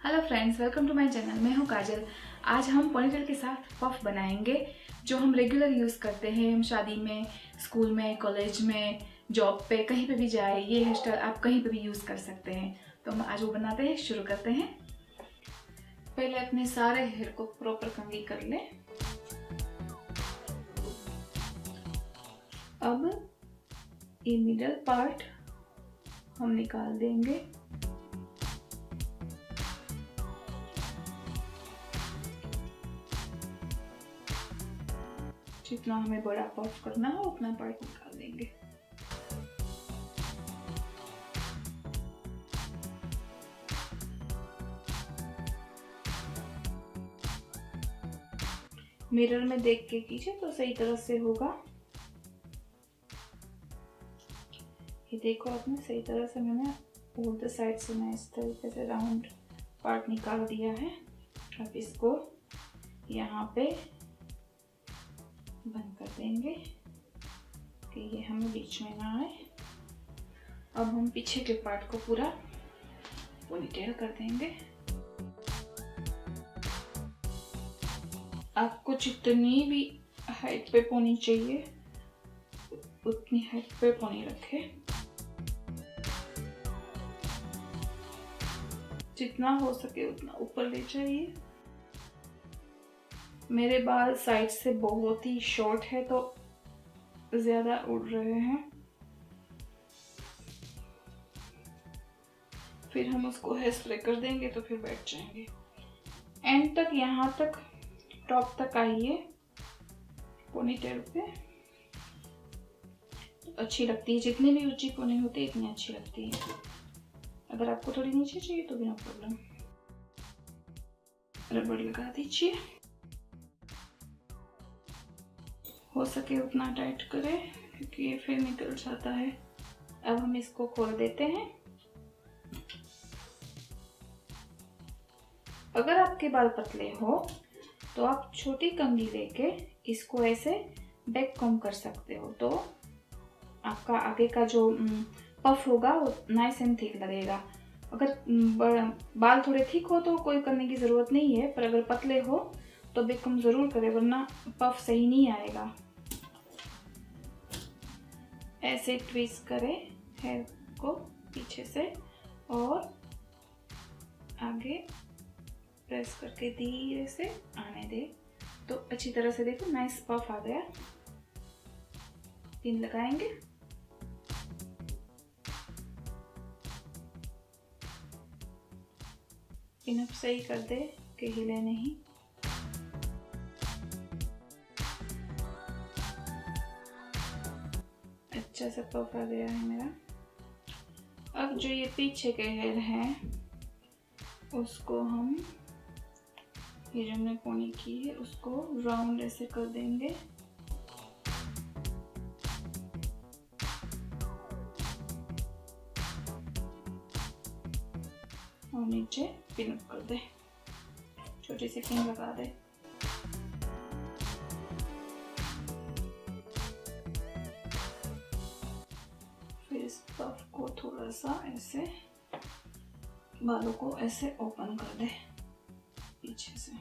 Hello friends, welcome to my channel. मैं हूं काजल। आज हम पोनीटेल के साथ पफ बनाएंगे जो हम रेगुलर यूज़ करते हैं। हम शादी में, स्कूल में, कॉलेज में, जॉब पे, कहीं पे भी जाए ये हेयर स्टाइल आप कहीं पे भी यूज़ कर सकते हैं। तो हम आज वो बनाते हैं, शुरू करते हैं। पहले अपने सारे हेयर को प्रॉपर कंघी कर लें। अब ये मिडल पार्ट हम निकाल देंगे। जितना हमें बड़ा पफ करना हो उतना पार्ट निकाल देंगे। मिरर में देख के कीजिए तो सही तरह से होगा। ये देखो आपने सही तरह से मैंने बोथ साइड से मैं इस तरीके से राउंड पार्ट निकाल दिया है। अब इसको यहाँ पे बंद कर देंगे कि ये हमें बीच में ना आए। अब हम पीछे के पार्ट को पूरा पोनीटेल कर देंगे। आपको जितनी भी हाइट पे पोनी चाहिए उतनी हाइट पे पोनी रखें। जितना हो सके उतना ऊपर ले जाइए। मेरे बाल साइड से बहुत ही शॉर्ट है तो ज्यादा उड़ रहे हैं। फिर हम उसको हेयर स्प्रे कर देंगे तो फिर बैठ जाएंगे। एंड तक, यहाँ तक, टॉप तक आइए पोनीटेल पे। अच्छी लगती है, जितनी भी ऊंची पोनी होती है इतनी अच्छी लगती है। अगर आपको थोड़ी नीचे चाहिए तो भी नो प्रॉब्लम, रबड़ लगा दीजिए। हो सके उतना टाइट करें क्योंकि ये फिर निकल जाता है। अब हम इसको खोल देते हैं। अगर आपके बाल पतले हो तो आप छोटी कंघी लेके इसको ऐसे बैक कॉम्ब कर सकते हो, तो आपका आगे का जो पफ होगा वो नाइस एंड थिक लगेगा। अगर बाल थोड़े थिक हो तो कोई करने की ज़रूरत नहीं है, पर अगर पतले हो तो बैक कॉम्ब ज़रूर करें वरना पफ सही नहीं आएगा। ऐसे ट्विस्ट करें हेयर को पीछे से और आगे प्रेस करके धीरे से आने दे तो अच्छी तरह से देखो नाइस पफ आ गया। पिन लगाएंगे। पिन अप सही कर दे कि हिले नहीं। अच्छा सा पफ आ गया है मेरा। अब जो ये पीछे के हेयर हैं उसको हम, ये जो हमने पोनी की है उसको राउंड ऐसे कर देंगे और नीचे पिन अप कर दे, छोटी सी पिन लगा दे। फिर इस पफ को थोड़ा सा ऐसे बालों को ऐसे ओपन कर दे पीछे से।